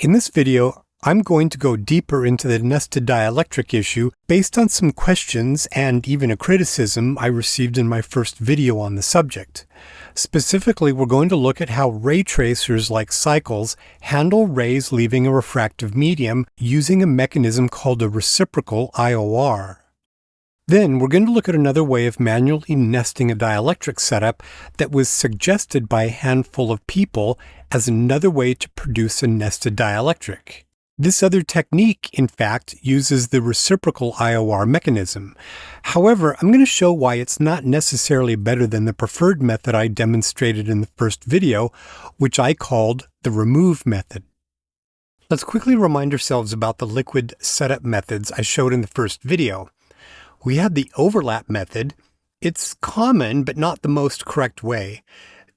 In this video, I'm going to go deeper into the nested dielectric issue based on some questions and even a criticism I received in my first video on the subject. Specifically, we're going to look at how ray tracers like cycles handle rays leaving a refractive medium using a mechanism called a reciprocal IOR. Then we're going to look at another way of manually nesting a dielectric setup that was suggested by a handful of people as another way to produce a nested dielectric. This other technique, in fact, uses the reciprocal IOR mechanism. However, I'm going to show why it's not necessarily better than the preferred method I demonstrated in the first video, which I called the remove method. Let's quickly remind ourselves about the liquid setup methods I showed in the first video. We had the overlap method. It's common, but not the most correct way.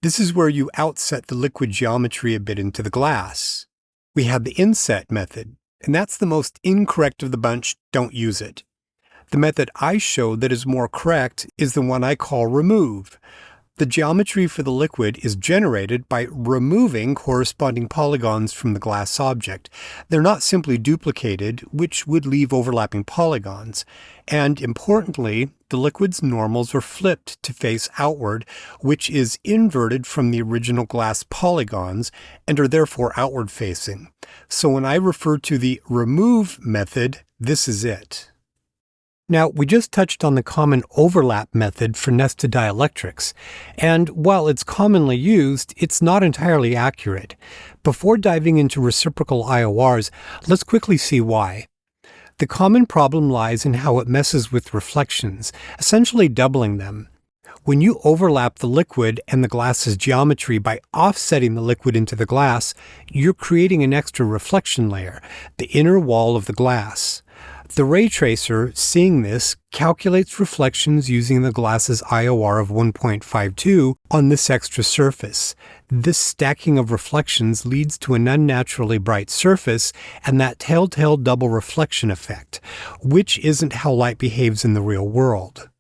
This is where you outset the liquid geometry a bit into the glass. We had the inset method, and that's the most incorrect of the bunch. Don't use it. The method I showed that is more correct is the one I call remove. The geometry for the liquid is generated by removing corresponding polygons from the glass object. They're not simply duplicated, which would leave overlapping polygons. And importantly, the liquid's normals are flipped to face outward, which is inverted from the original glass polygons and are therefore outward facing. So when I refer to the remove method, this is it. Now, we just touched on the common overlap method for nested dielectrics, and while it's commonly used, it's not entirely accurate. Before diving into reciprocal IORs, let's quickly see why. The common problem lies in how it messes with reflections, essentially doubling them. When you overlap the liquid and the glass's geometry by offsetting the liquid into the glass, you're creating an extra reflection layer, the inner wall of the glass. The ray tracer, seeing this, calculates reflections using the glass's IOR of 1.52 on this extra surface. This stacking of reflections leads to an unnaturally bright surface and that telltale double reflection effect, which isn't how light behaves in the real world.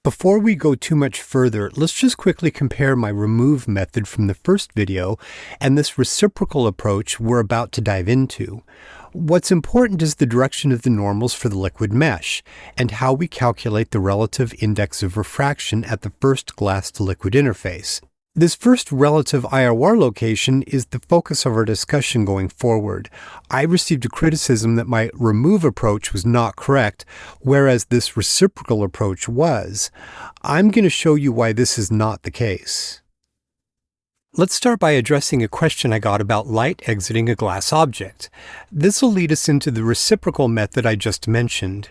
Before we go too much further, let's just quickly compare my remove method from the first video and this reciprocal approach we're about to dive into. What's important is the direction of the normals for the liquid mesh, and how we calculate the relative index of refraction at the first glass-to-liquid interface. This first relative IOR location is the focus of our discussion going forward. I received a criticism that my remove approach was not correct, whereas this reciprocal approach was. I'm going to show you why this is not the case. Let's start by addressing a question I got about light exiting a glass object. This will lead us into the reciprocal method I just mentioned.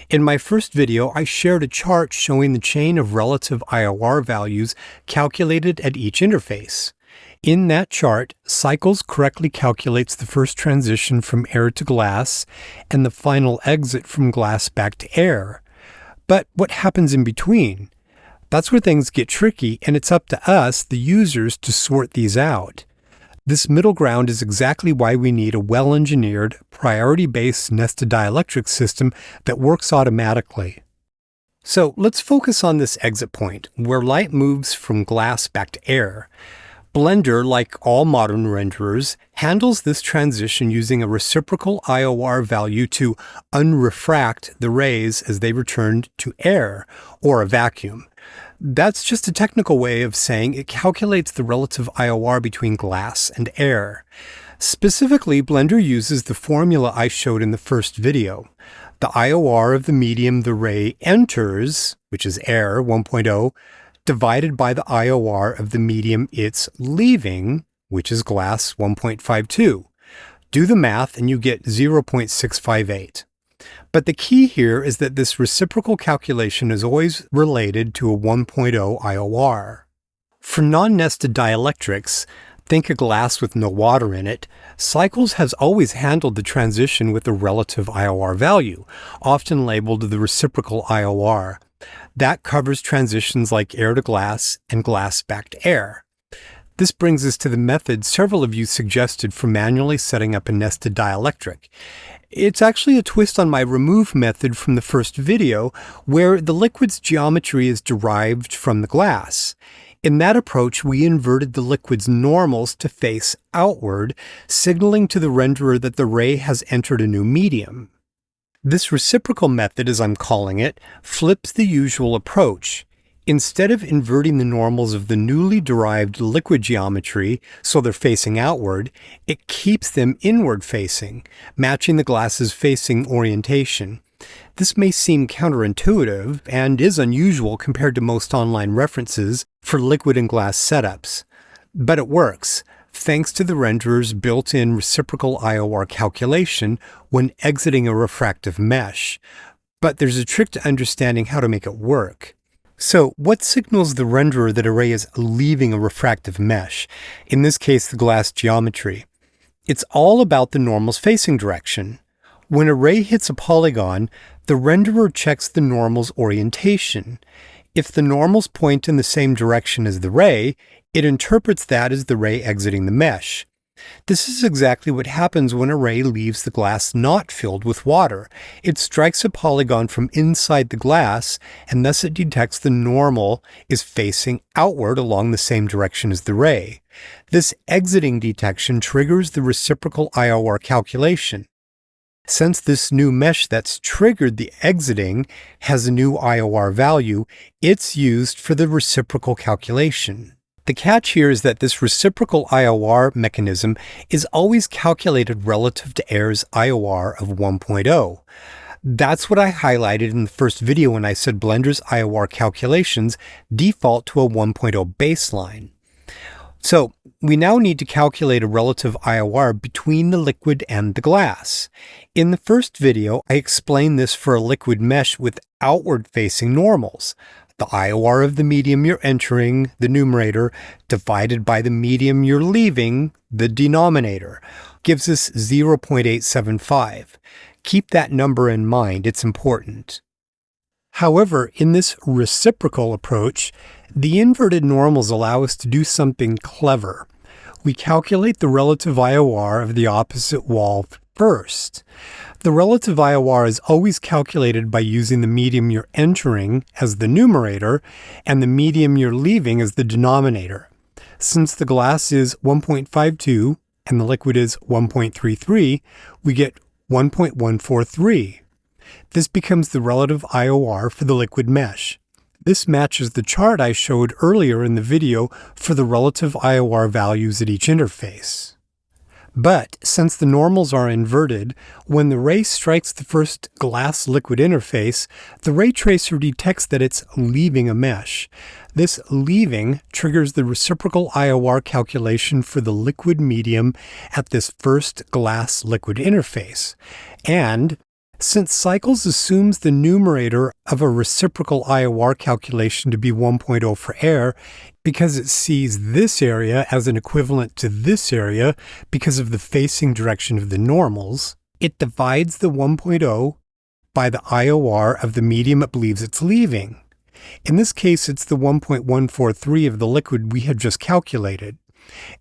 In my first video, I shared a chart showing the chain of relative IOR values calculated at each interface. In that chart, Cycles correctly calculates the first transition from air to glass and the final exit from glass back to air. But what happens in between? That's where things get tricky, and it's up to us, the users, to sort these out. This middle ground is exactly why we need a well-engineered, priority-based nested dielectric system that works automatically. So let's focus on this exit point, where light moves from glass back to air. Blender, like all modern renderers, handles this transition using a reciprocal IOR value to unrefract the rays as they return to air, or a vacuum. That's just a technical way of saying it calculates the relative IOR between glass and air. Specifically, Blender uses the formula I showed in the first video. The IOR of the medium the ray enters, which is air 1.0, divided by the IOR of the medium it's leaving, which is glass 1.52. Do the math and you get 0.658. But the key here is that this reciprocal calculation is always related to a 1.0 IOR. For non-nested dielectrics, think a glass with no water in it, Cycles has always handled the transition with a relative IOR value, often labeled the reciprocal IOR. That covers transitions like air to glass and glass back to air. This brings us to the method several of you suggested for manually setting up a nested dielectric. It's actually a twist on my remove method from the first video, where the liquid's geometry is derived from the glass. In that approach, we inverted the liquid's normals to face outward, signaling to the renderer that the ray has entered a new medium. This reciprocal method, as I'm calling it, flips the usual approach. Instead of inverting the normals of the newly derived liquid geometry so they're facing outward, it keeps them inward facing, matching the glass's facing orientation. This may seem counterintuitive and is unusual compared to most online references for liquid and glass setups. But it works, thanks to the renderer's built-in reciprocal IOR calculation when exiting a refractive mesh. But there's a trick to understanding how to make it work. So, what signals the renderer that a ray is leaving a refractive mesh, in this case the glass geometry? It's all about the normal's facing direction. When a ray hits a polygon, the renderer checks the normal's orientation. If the normals point in the same direction as the ray, it interprets that as the ray exiting the mesh. This is exactly what happens when a ray leaves the glass not filled with water. It strikes a polygon from inside the glass, and thus it detects the normal is facing outward along the same direction as the ray. This exiting detection triggers the reciprocal IOR calculation. Since this new mesh that's triggered the exiting has a new IOR value, it's used for the reciprocal calculation. The catch here is that this reciprocal IOR mechanism is always calculated relative to air's IOR of 1.0. That's what I highlighted in the first video when I said Blender's IOR calculations default to a 1.0 baseline. So we now need to calculate a relative IOR between the liquid and the glass. In the first video, I explained this for a liquid mesh with outward-facing normals. The IOR of the medium you're entering, the numerator, divided by the medium you're leaving, the denominator, gives us 0.875. Keep that number in mind, it's important. However, in this reciprocal approach, the inverted normals allow us to do something clever. We calculate the relative IOR of the opposite wall first. The relative IOR is always calculated by using the medium you're entering as the numerator and the medium you're leaving as the denominator. Since the glass is 1.52 and the liquid is 1.33, we get 1.143. This becomes the relative IOR for the liquid mesh. This matches the chart I showed earlier in the video for the relative IOR values at each interface. But since the normals are inverted, when the ray strikes the first glass-liquid interface, the ray tracer detects that it's leaving a mesh. This leaving triggers the reciprocal IOR calculation for the liquid medium at this first glass-liquid interface. And since Cycles assumes the numerator of a reciprocal IOR calculation to be 1.0 for air, because it sees this area as an equivalent to this area because of the facing direction of the normals, it divides the 1.0 by the IOR of the medium it believes it's leaving. In this case, it's the 1.143 of the liquid we had just calculated.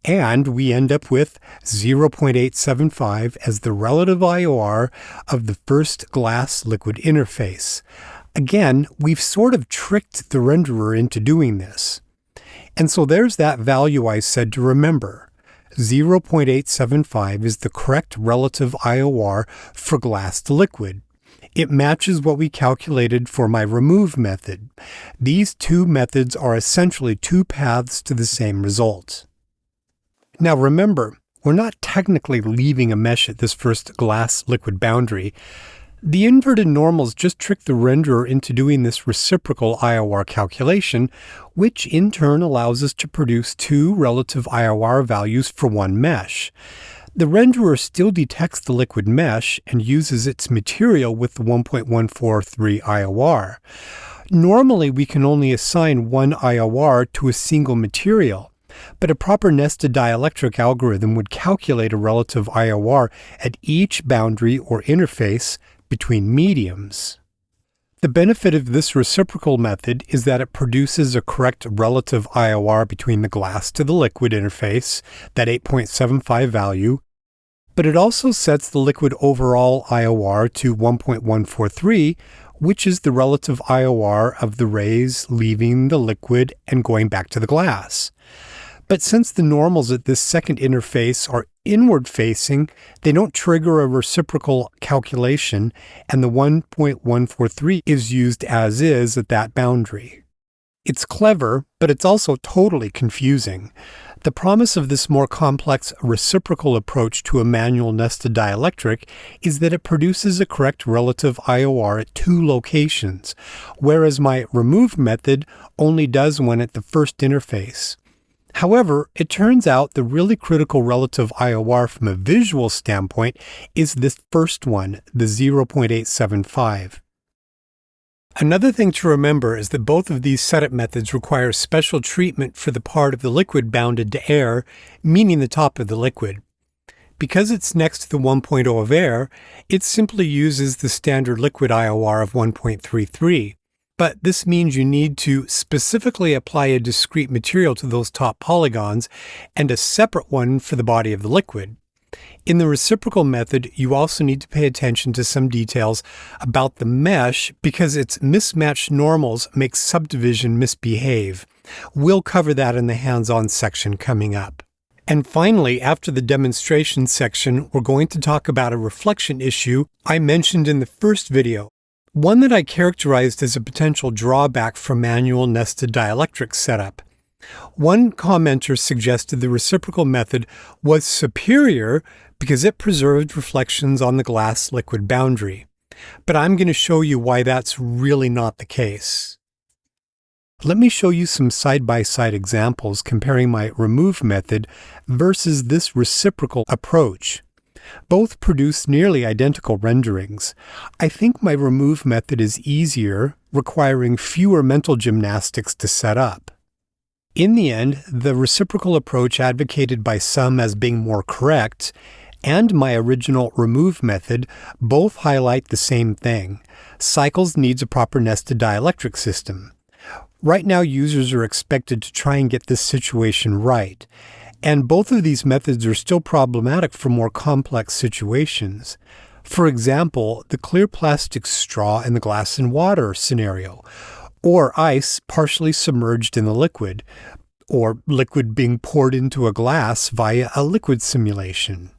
And we end up with 0.875 as the relative IOR of the first glass-liquid interface. Again, we've sort of tricked the renderer into doing this. And so there's that value I said to remember. 0.875 is the correct relative IOR for glass to liquid. It matches what we calculated for my remove method. These two methods are essentially two paths to the same result. Now remember, we're not technically leaving a mesh at this first glass-liquid boundary. The inverted normals just trick the renderer into doing this reciprocal IOR calculation, which in turn allows us to produce two relative IOR values for one mesh. The renderer still detects the liquid mesh and uses its material with the 1.143 IOR. Normally, we can only assign one IOR to a single material, but a proper nested dielectric algorithm would calculate a relative IOR at each boundary or interface between mediums. The benefit of this reciprocal method is that it produces a correct relative IOR between the glass to the liquid interface, that 8.75 value, but it also sets the liquid overall IOR to 1.143, which is the relative IOR of the rays leaving the liquid and going back to the glass. But since the normals at this second interface are inward facing, they don't trigger a reciprocal calculation, and the 1.143 is used as is at that boundary. It's clever, but it's also totally confusing. The promise of this more complex reciprocal approach to a manual nested dielectric is that it produces a correct relative IOR at two locations, whereas my remove method only does one at the first interface. However, it turns out the really critical relative IOR from a visual standpoint is this first one, the 0.875. Another thing to remember is that both of these setup methods require special treatment for the part of the liquid bounded to air, meaning the top of the liquid. Because it's next to the 1.0 of air, it simply uses the standard liquid IOR of 1.33. But this means you need to specifically apply a discrete material to those top polygons and a separate one for the body of the liquid. In the reciprocal method, you also need to pay attention to some details about the mesh because its mismatched normals make subdivision misbehave. We'll cover that in the hands-on section coming up. And finally, after the demonstration section, we're going to talk about a reflection issue I mentioned in the first video. One that I characterized as a potential drawback for manual nested dielectric setup. One commenter suggested the reciprocal method was superior because it preserved reflections on the glass liquid boundary. But I'm going to show you why that's really not the case. Let me show you some side-by-side examples comparing my remove method versus this reciprocal approach. Both produce nearly identical renderings. I think my remove method is easier, requiring fewer mental gymnastics to set up. In the end, the reciprocal approach advocated by some as being more correct and my original remove method both highlight the same thing. Cycles needs a proper nested dielectric system. Right now, users are expected to try and get this situation right. And both of these methods are still problematic for more complex situations. For example, the clear plastic straw in the glass and water scenario, or ice partially submerged in the liquid, or liquid being poured into a glass via a liquid simulation.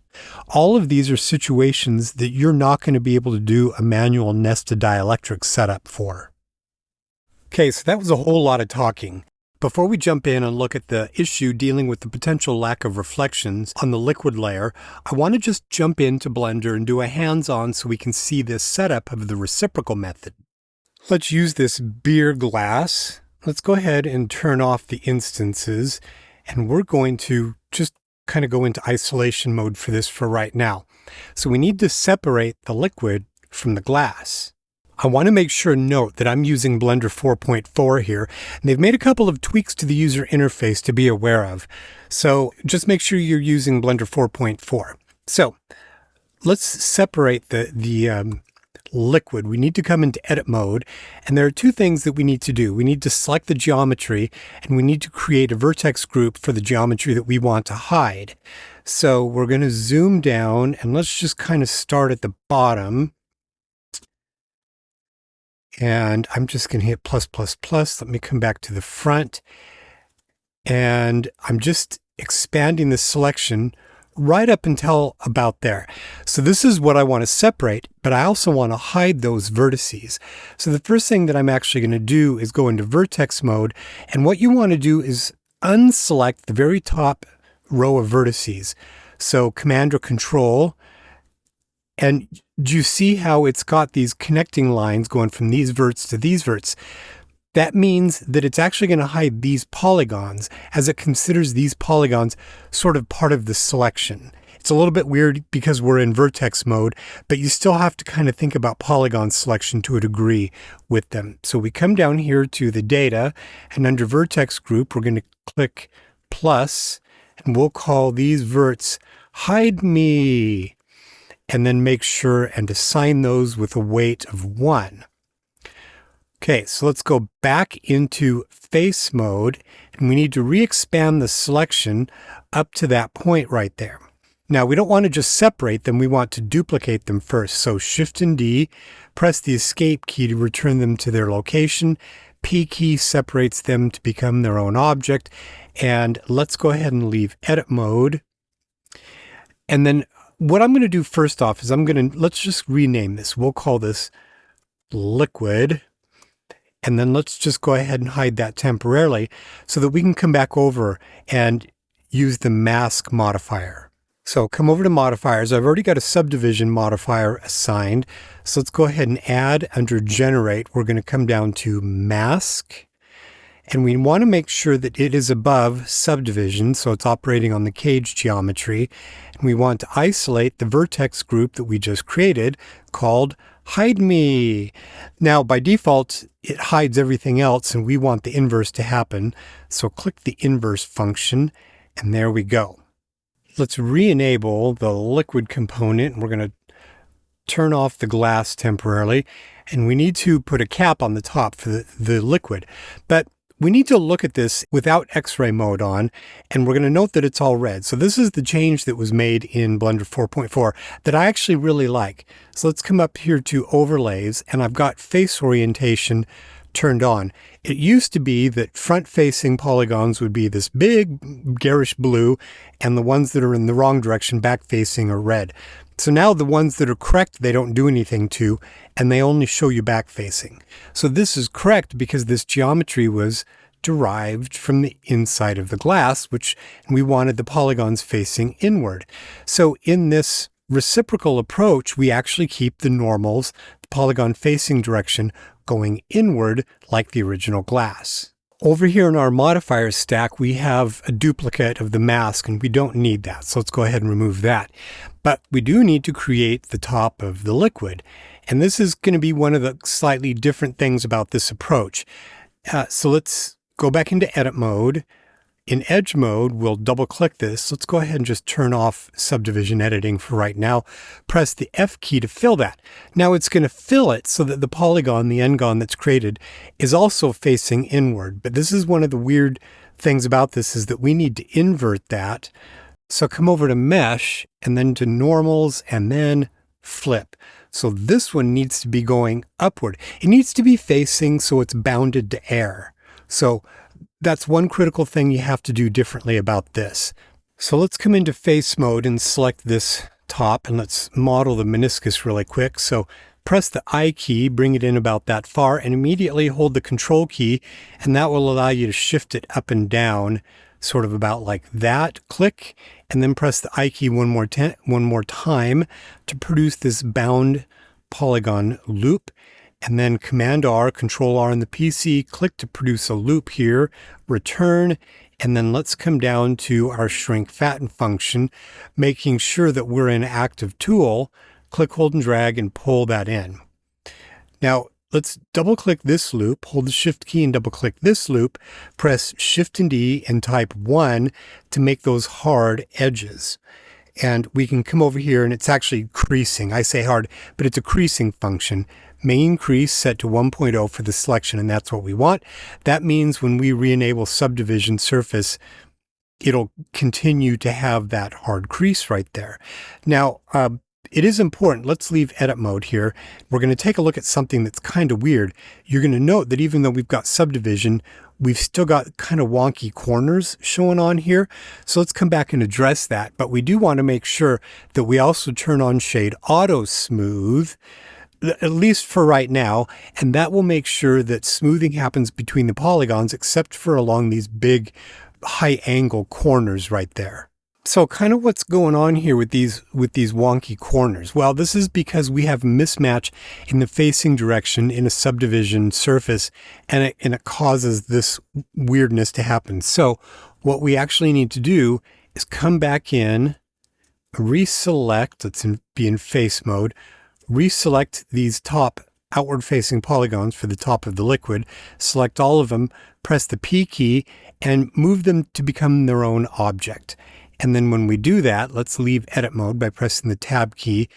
All of these are situations that you're not going to be able to do a manual nested dielectric setup for. Okay, so that was a whole lot of talking. Before we jump in and look at the issue dealing with the potential lack of reflections on the liquid layer, I want to just jump into Blender and do a hands-on so we can see this setup of the reciprocal method. Let's use this beer glass. Let's go ahead and turn off the instances, and we're going to just kind of go into isolation mode for this for right now. So we need to separate the liquid from the glass. I want to make sure to note that I'm using Blender 4.4 here, and they've made a couple of tweaks to the user interface to be aware of. So just make sure you're using Blender 4.4. So let's separate the liquid. We need to come into edit mode, and there are two things that we need to do. We need to select the geometry, and we need to create a vertex group for the geometry that we want to hide. So we're going to zoom down, and let's just kind of start at the bottom. And I'm just going to hit plus, plus, plus. Let me come back to the front. And I'm just expanding the selection right up until about there. So this is what I want to separate, but I also want to hide those vertices. So the first thing that I'm actually going to do is go into vertex mode. And what you want to do is unselect the very top row of vertices. So Command or Control. And do you see how it's got these connecting lines going from these verts to these verts? That means that it's actually going to hide these polygons as it considers these polygons sort of part of the selection. It's a little bit weird because we're in vertex mode, but you still have to kind of think about polygon selection to a degree with them. So we come down here to the data, and under vertex group, we're going to click plus, and we'll call these verts hide me. And then make sure and assign those with a weight of 1. Okay, so let's go back into face mode, and we need to re-expand the selection up to that point right there. Now, we don't want to just separate them, we want to duplicate them first. So Shift and D, press the Escape key to return them to their location. P key separates them to become their own object. And let's go ahead and leave edit mode. And then what I'm going to do first off is let's just rename this. We'll call this liquid. And then let's just go ahead and hide that temporarily so that we can come back over and use the mask modifier. So come over to modifiers. I've already got a subdivision modifier assigned. So let's go ahead and add under generate. We're going to come down to mask. And we want to make sure that it is above subdivision, so it's operating on the cage geometry. And we want to isolate the vertex group that we just created called hide me. Now, by default, it hides everything else, and we want the inverse to happen. So click the inverse function, and there we go. Let's re-enable the liquid component. We're going to turn off the glass temporarily, and we need to put a cap on the top for the liquid. But we need to look at this without X-ray mode on, and we're going to note that it's all red. So this is the change that was made in Blender 4.4 that I actually really like. So let's come up here to overlays, and I've got face orientation turned on. It used to be that front-facing polygons would be this big garish blue, and the ones that are in the wrong direction back-facing are red. So now the ones that are correct, they don't do anything to, and they only show you back-facing. So this is correct because this geometry was derived from the inside of the glass, which we wanted the polygons facing inward. So in this reciprocal approach, we actually keep the normals, the polygon facing direction, going inward like the original glass. Over here in our modifier stack, we have a duplicate of the mask, and we don't need that. So let's go ahead and remove that. But we do need to create the top of the liquid. And this is going to be one of the slightly different things about this approach. So let's go back into edit mode. In edge mode, we'll double click this. Let's go ahead and just turn off subdivision editing for right now. Press the F key to fill that. Now it's going to fill it so that the polygon, the n-gon that's created, is also facing inward. But this is one of the weird things about this is that we need to invert that. So come over to mesh and then to normals and then flip. So this one needs to be going upward. It needs to be facing so it's bounded to air. So that's one critical thing you have to do differently about this. So let's come into face mode and select this top, and let's model the meniscus really quick. So press the I key, bring it in about that far, and immediately hold the control key, and that will allow you to shift it up and down, sort of about like that. Click, and then press the I key one more time to produce this bound polygon loop. And then Command R, Control R on the PC, click to produce a loop here, return, and then let's come down to our shrink fatten function, making sure that we're in active tool. Click, hold, and drag and pull that in. Now let's double click this loop, hold the Shift key and double click this loop, press Shift and D and type 1 to make those hard edges. And we can come over here and it's actually creasing. I say hard, but it's a creasing function. Main crease set to 1.0 for the selection, and that's what we want. That means when we re-enable subdivision surface, it'll continue to have that hard crease right there. Now, it is important. Let's leave edit mode here. We're going to take a look at something that's kind of weird. You're going to note that even though we've got subdivision, we've still got kind of wonky corners showing on here. So let's come back and address that. But we do want to make sure that we also turn on shade auto smooth, at least for right now, and that will make sure that smoothing happens between the polygons except for along these big high angle corners right there. So kind of what's going on here with these wonky corners? Well, this is because we have mismatch in the facing direction in a subdivision surface, and it causes this weirdness to happen. So what we actually need to do is come back in, reselect, be in face mode, reselect these top outward facing polygons for the top of the liquid, select all of them, press the P key, and move them to become their own object. And then when we do that, let's leave edit mode by pressing the tab key,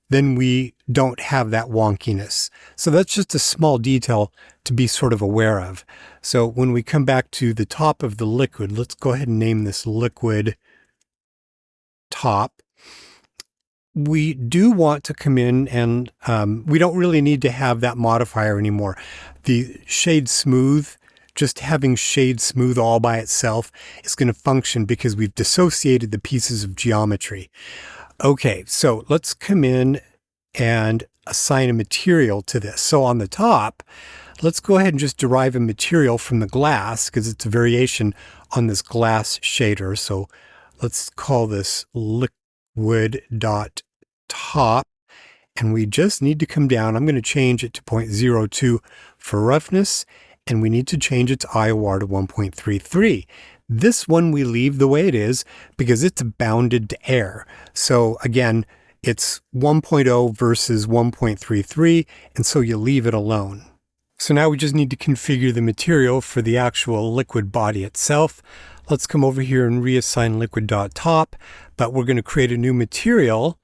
then we don't have that wonkiness. So that's just a small detail to be sort of aware of. So when we come back to the top of the liquid, let's go ahead and name this liquid top. we do want to come in and we don't really need to have that modifier anymore. The shade smooth, just having shade smooth all by itself is going to function because we've dissociated the pieces of geometry. Okay, so let's come in and assign a material to this. So on the top, let's go ahead and just derive a material from the glass because it's a variation on this glass shader. So let's call this liquid dot top, and we just need to come down. I'm going to change it to 0.02 for roughness, and we need to change its IOR to 1.33. This one we leave the way it is because it's bounded to air. So again, it's 1.0 versus 1.33, and so you leave it alone. So now we just need to configure the material for the actual liquid body itself. Let's come over here and reassign liquid.top, but we're going to create a new material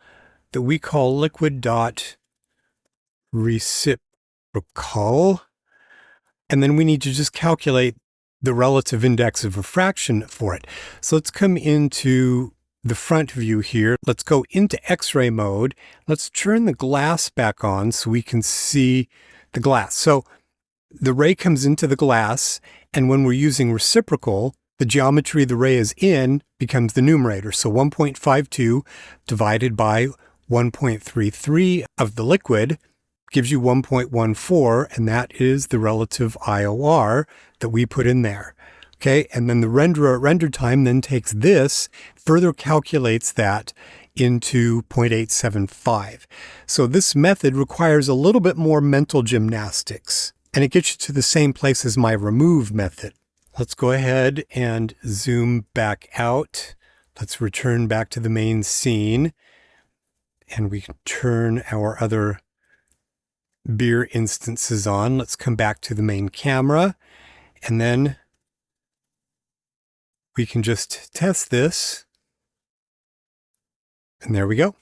that we call liquid.reciprocal. And then we need to just calculate the relative index of refraction for it. So let's come into the front view here. Let's go into X-ray mode. Let's turn the glass back on so we can see the glass. So the ray comes into the glass, and when we're using reciprocal, the geometry the ray is in becomes the numerator. So 1.52 divided by 1.33 of the liquid gives you 1.14, and that is the relative IOR that we put in there. Okay, and then the renderer at render time then takes this, further calculates that into 0.875. So this method requires a little bit more mental gymnastics, and it gets you to the same place as my remove method. Let's go ahead and zoom back out. Let's return back to the main scene, and we can turn our other beer instances on. Let's come back to the main camera, and then we can just test this. And there we go.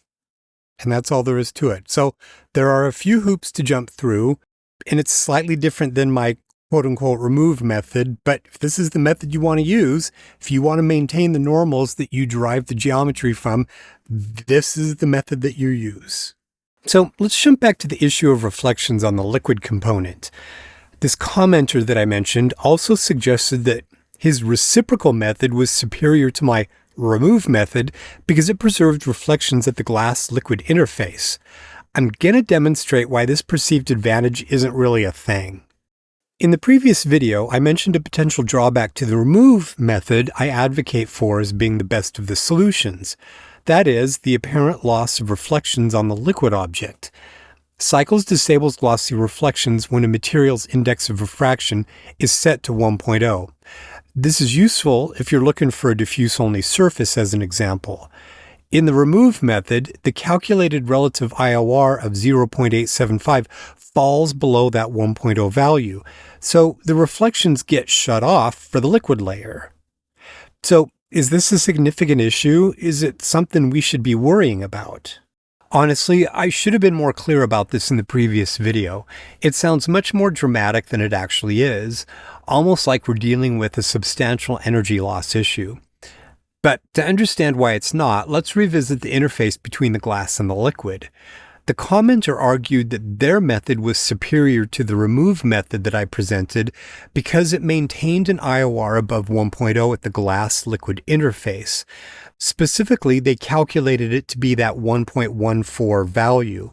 And that's all there is to it. So there are a few hoops to jump through, and it's slightly different than my quote-unquote remove method. But if this is the method you want to use, if you want to maintain the normals that you derive the geometry from, this is the method that you use. So let's jump back to the issue of reflections on the liquid component. This commenter that I mentioned also suggested that his reciprocal method was superior to my remove method because it preserved reflections at the glass-liquid interface. I'm going to demonstrate why this perceived advantage isn't really a thing. In the previous video, I mentioned a potential drawback to the remove method I advocate for as being the best of the solutions. That is, the apparent loss of reflections on the liquid object. Cycles disables glossy reflections when a material's index of refraction is set to 1.0. This is useful if you're looking for a diffuse-only surface as an example. In the remove method, the calculated relative IOR of 0.875 falls below that 1.0 value, so the reflections get shut off for the liquid layer. So, is this a significant issue? Is it something we should be worrying about? Honestly, I should have been more clear about this in the previous video. It sounds much more dramatic than it actually is, almost like we're dealing with a substantial energy loss issue. But to understand why it's not, let's revisit the interface between the glass and the liquid. The commenter argued that their method was superior to the remove method that I presented because it maintained an IOR above 1.0 at the glass-liquid interface. Specifically, they calculated it to be that 1.14 value.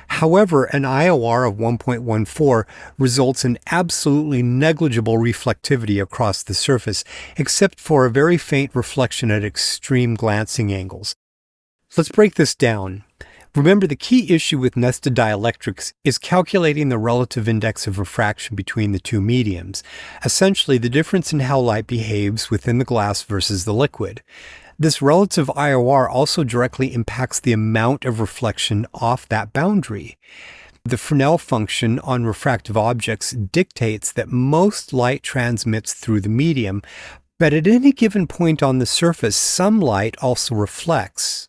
However, an IOR of 1.14 results in absolutely negligible reflectivity across the surface, except for a very faint reflection at extreme glancing angles. Let's break this down. Remember, the key issue with nested dielectrics is calculating the relative index of refraction between the two mediums, essentially the difference in how light behaves within the glass versus the liquid. This relative IOR also directly impacts the amount of reflection off that boundary. The Fresnel function on refractive objects dictates that most light transmits through the medium, but at any given point on the surface, some light also reflects.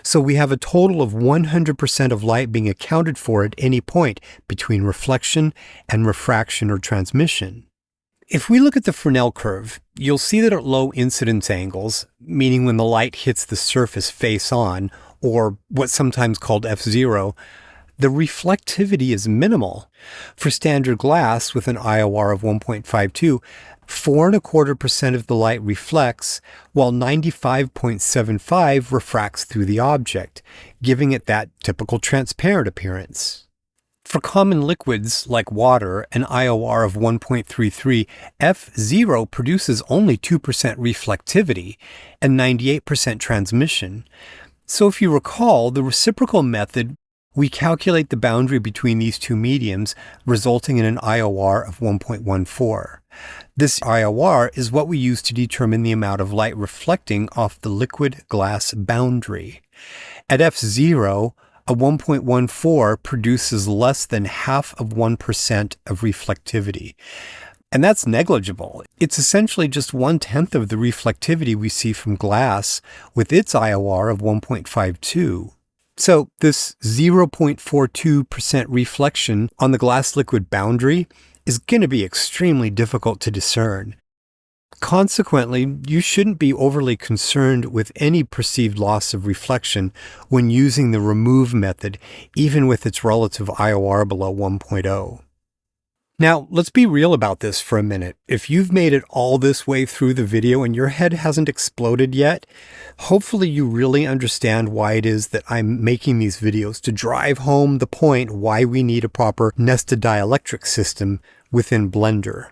So we have a total of 100% of light being accounted for at any point between reflection and refraction or transmission. If we look at the Fresnel curve, you'll see that at low incidence angles, meaning when the light hits the surface face on, or what's sometimes called F0, the reflectivity is minimal. For standard glass with an IOR of 1.52, 4.25% of the light reflects, while 95.75 refracts through the object, giving it that typical transparent appearance. For common liquids like water, an IOR of 1.33, F0 produces only 2% reflectivity and 98% transmission. So if you recall, the reciprocal method, we calculate the boundary between these two mediums, resulting in an IOR of 1.14. This IOR is what we use to determine the amount of light reflecting off the liquid glass boundary. At F0, a 1.14 produces less than 0.5% of reflectivity. And that's negligible. It's essentially just 1/10 of the reflectivity we see from glass with its IOR of 1.52. So this 0.42% reflection on the glass liquid boundary is going to be extremely difficult to discern. Consequently, you shouldn't be overly concerned with any perceived loss of reflection when using the remove method, even with its relative IOR below 1.0. Now, let's be real about this for a minute. If you've made it all this way through the video and your head hasn't exploded yet, hopefully you really understand why it is that I'm making these videos to drive home the point why we need a proper nested dielectric system within Blender.